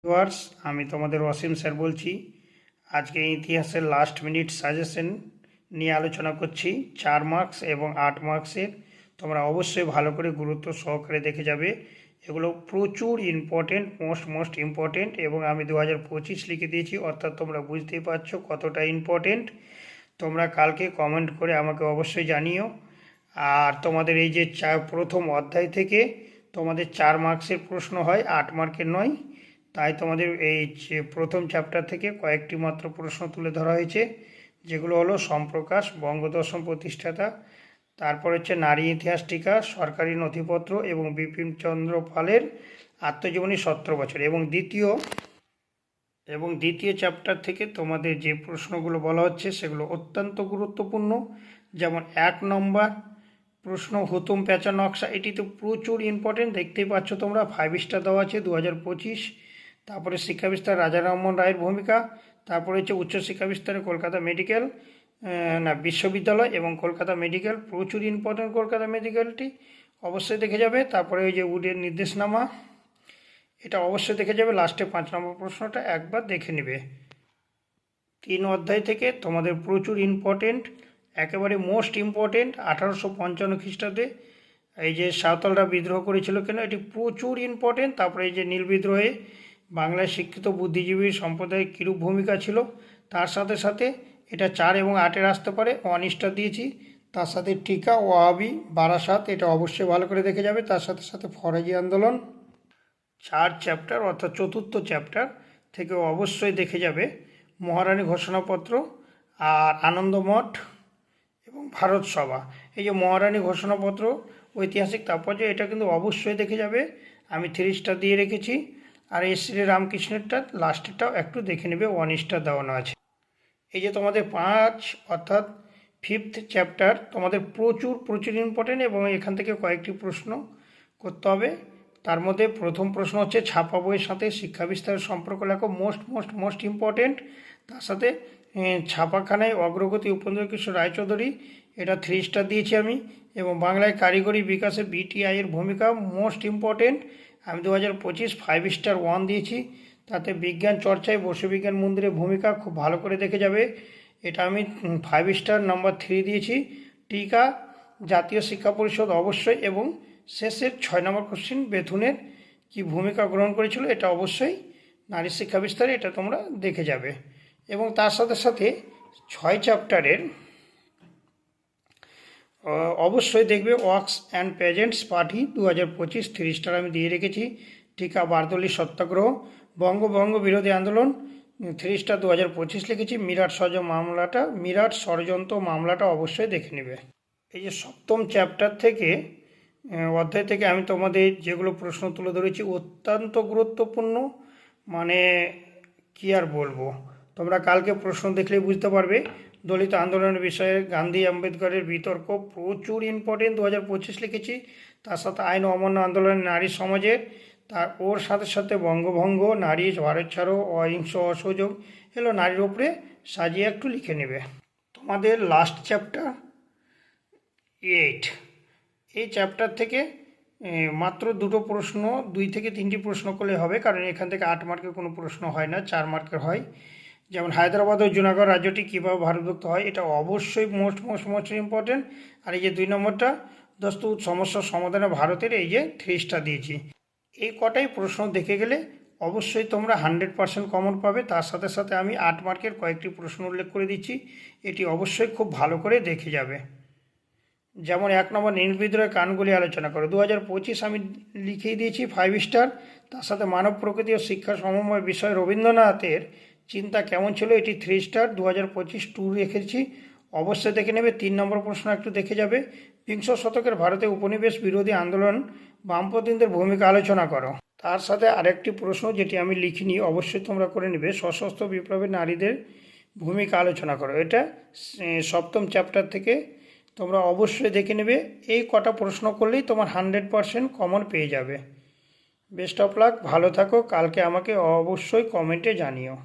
Viewers, আমি তোমাদের অসীম sir বলছি। আজকে ইতিহাসের লাস্ট মিনিট সাজেশন নিয়ে আলোচনা করছি। 4 মার্কস এবং 8 মার্কসের তোমরা অবশ্যই ভালো করে গুরুত্ব সহকারে দেখে যাবে। এগুলো প্রচুর ইম্পর্টেন্ট, মোস্ট ইম্পর্টেন্ট, এবং আমি 2025 লিখে দিয়েছি, অর্থাৎ তোমরা বুঝতেই পারছো কতটা ইম্পর্টেন্ট। তোমরা কালকে কমেন্ট করে আমাকে অবশ্যই জানিও। আর তোমাদের এই যে প্রথম অধ্যায় থেকে তোমাদের 4 মার্কসের প্রশ্ন হয়, 8 মার্কের নয়। তাই তোমাদের এই যে প্রথম চ্যাপ্টার থেকে কয়েকটি মাত্র প্রশ্ন তুলে ধরা হয়েছে, যেগুলো হলো সম্প্রকাশ, বঙ্গদর্শন প্রতিষ্ঠাতা, তারপর হচ্ছে নারী ইতিহাস টিকা, সরকারি নথিপত্র এবং বিপিনচন্দ্র পালের আত্মজীবনী 17 বছর। এবং দ্বিতীয় চ্যাপ্টার থেকে তোমাদের যে প্রশ্নগুলো বলা হচ্ছে সেগুলো অত্যন্ত গুরুত্বপূর্ণ। যেমন 1 নম্বর প্রশ্ন, হুতুম প্যাঁচা নকশা, এটি তো প্রচুর ইম্পর্টেন্ট, দেখতেই পাচ্ছ তোমরা, 5 স্টার দেওয়া আছে 2025। তারপরে শিক্ষা বিস্তার রাজা রামমোহন রায়ের ভূমিকা, তারপরে হচ্ছে উচ্চশিক্ষা বিস্তারে কলকাতা মেডিকেল বিশ্ববিদ্যালয় এবং কলকাতা মেডিকেল, প্রচুর ইম্পর্টেন্ট কলকাতা মেডিকেলটি, অবশ্যই দেখে যাবে। তারপরে ওই যে উডের নির্দেশনামা, এটা অবশ্যই দেখে যাবে। লাস্টে 5 নম্বর প্রশ্নটা একবার দেখে নেবে। 3 অধ্যায় থেকে তোমাদের প্রচুর ইম্পর্টেন্ট, একেবারে মোস্ট ইম্পর্টেন্ট। 1855 খ্রিস্টাব্দে এই যে সাঁওতালরা বিদ্রোহ করেছিল কেন, এটি প্রচুর ইম্পর্টেন্ট। তারপরে এই যে নীল বিদ্রোহে বাংলায় শিক্ষিত বুদ্ধিজীবী সম্প্রদায়ের কীরূপ ভূমিকা ছিল, তার সাথে সাথে এটা 4 এবং 8-এর আসতে পারে, 1 স্টার দিয়েছি। তার সাথে টিকা, ওয়াহাবি, বারাসাত, এটা অবশ্যই ভালো করে দেখে যাবে। তার সাথে সাথে ফরাজি আন্দোলন 4 চ্যাপ্টার, অর্থাৎ চতুর্থ চ্যাপ্টার থেকে অবশ্যই দেখে যাবে। মহারানী ঘোষণাপত্র আর আনন্দমঠ এবং ভারত সভা, এই যে মহারানী ঘোষণাপত্র ঐতিহাসিক তাৎপর্য, এটা কিন্তু অবশ্যই দেখে যাবে। আমি 3 স্টার দিয়ে রেখেছি। আর এই শ্রী রামকৃষ্ণেরটা লাস্টেরটাও একটু দেখে নেবে, 1 স্টার দেওয়ানো আছে। এই যে তোমাদের 5 অর্থাৎ 5th চ্যাপ্টার তোমাদের প্রচুর ইম্পর্টেন্ট, এবং এখান থেকে কয়েকটি প্রশ্ন করতে হবে। তার মধ্যে প্রথম প্রশ্ন হচ্ছে ছাপা বইয়ের সাথে শিক্ষা বিস্তারের সম্পর্ক লেখো, মোস্ট ইম্পর্টেন্ট। তার সাথে ছাপাখানায় অগ্রগতি উপেন্দ্র কিশোর রায়চৌধুরী, এটা 3 স্টার দিয়েছি আমি। এবং বাংলায় কারিগরি বিকাশে বিটিআইয়ের ভূমিকা মোস্ট ইম্পর্টেন্ট, আমি 2025 5 স্টার 1 দিয়েছি। তাতে বিজ্ঞান চর্চায় বসু বিজ্ঞান মন্দিরের ভূমিকা খুব ভালো করে দেখে যাবে, এটা আমি 5 স্টার নাম্বার 3 দিয়েছি। টিকা, জাতীয় শিক্ষা পরিষদ অবশ্যই, এবং শেষের 6 নম্বর কোশ্চিন, বেথুনের কি ভূমিকা গ্রহণ করেছিল, এটা অবশ্যই নারী শিক্ষা বিস্তারে, এটা তোমরা দেখে যাবে। এবং তার সাথে সাথে 6 চ্যাপ্টারের অবশ্যই দেখবে works and presents party 2025 3 star আমি দিয়ে রেখেছি। টিকা, বারদৌলি সত্যাগ্রহ, বঙ্গভঙ্গ বিরোধী আন্দোলন 3 স্টার 2025 লিখেছি। মিরাট ষড়যন্ত্র মামলাটা অবশ্যই দেখে নেবে। এই যে 7ম চ্যাপ্টার থেকে অধ্যায় থেকে আমি তোমাদের যেগুলো প্রশ্ন তুলে ধরেছি অত্যন্ত গুরুত্বপূর্ণ, মানে কি আর বলবো, তোমরা কালকে প্রশ্ন দেখলেই বুঝতে পারবে। দলিত আন্দোলনের বিষয়ে গান্ধী আম্বেদকরের বিতর্ক প্রচুর ইম্পর্টেন্ট, 2025 লিখেছি। তার সাথে আইন অমান্য আন্দোলনের নারী সমাজের, ওর সাথে সাথে বঙ্গভঙ্গ, নারী, ভারত ছাড়ো, অহিংস অসহযোগ, এগুলো নারীর উপরে সাজিয়ে একটু লিখে নেবে। তোমাদের লাস্ট চ্যাপ্টার 8, এই চ্যাপ্টার থেকে মাত্র 2টো প্রশ্ন, 2 থেকে 3টি প্রশ্ন করলে হবে, কারণ এখান থেকে 8 মার্কের কোনো প্রশ্ন হয় না, 4 মার্কের হয়। যেমন হায়দ্রাবাদ ও জুনাগড় রাজ্যটি কীভাবে ভারতভুক্ত হয়, এটা অবশ্যই মোস্ট ইম্পর্টেন্ট। আর এই যে 2 নম্বরটা, দস্তুত সমস্যার সমাধানে ভারতের, এই যে 3 স্টার দিয়েছি। এই কটাই প্রশ্ন দেখে গেলে অবশ্যই তোমরা 100% কমন পাবে। তার সাথে সাথে আমি 8 মার্কের কয়েকটি প্রশ্ন উল্লেখ করে দিচ্ছি, এটি অবশ্যই খুব ভালো করে দেখে যাবে। যেমন 1 নম্বর, নীল বিদ্রোহের কারণগুলি আলোচনা করো, 2025 আমি লিখেই দিয়েছি 5 স্টার। তার সাথে মানব প্রকৃতি ও শিক্ষা সমন্বয় বিষয় রবীন্দ্রনাথের চিন্তা কেমন ছিল, এটি 3 স্টার 2025 2 রেখেছি, অবশ্যই দেখে নেবে। 3 নম্বর প্রশ্ন একটু দেখে যাবে, বিংশ শতকের ভারতে উপনিবেশ বিরোধী আন্দোলন বামপন্থীদের ভূমিকা আলোচনা করো। তার সাথে আরেকটি প্রশ্ন যেটি আমি লিখিনি, অবশ্যই তোমরা করে নেবে, সশস্ত্র বিপ্লবের নারীদের ভূমিকা আলোচনা করো, এটা 7ম চ্যাপ্টার থেকে তোমরা অবশ্যই দেখে নেবে। এই কটা প্রশ্ন করলেই তোমার 100% কমন পেয়ে যাবে। বেস্ট অফ লাক, ভালো থাকো, কালকে আমাকে অবশ্যই কমেন্টে জানিও।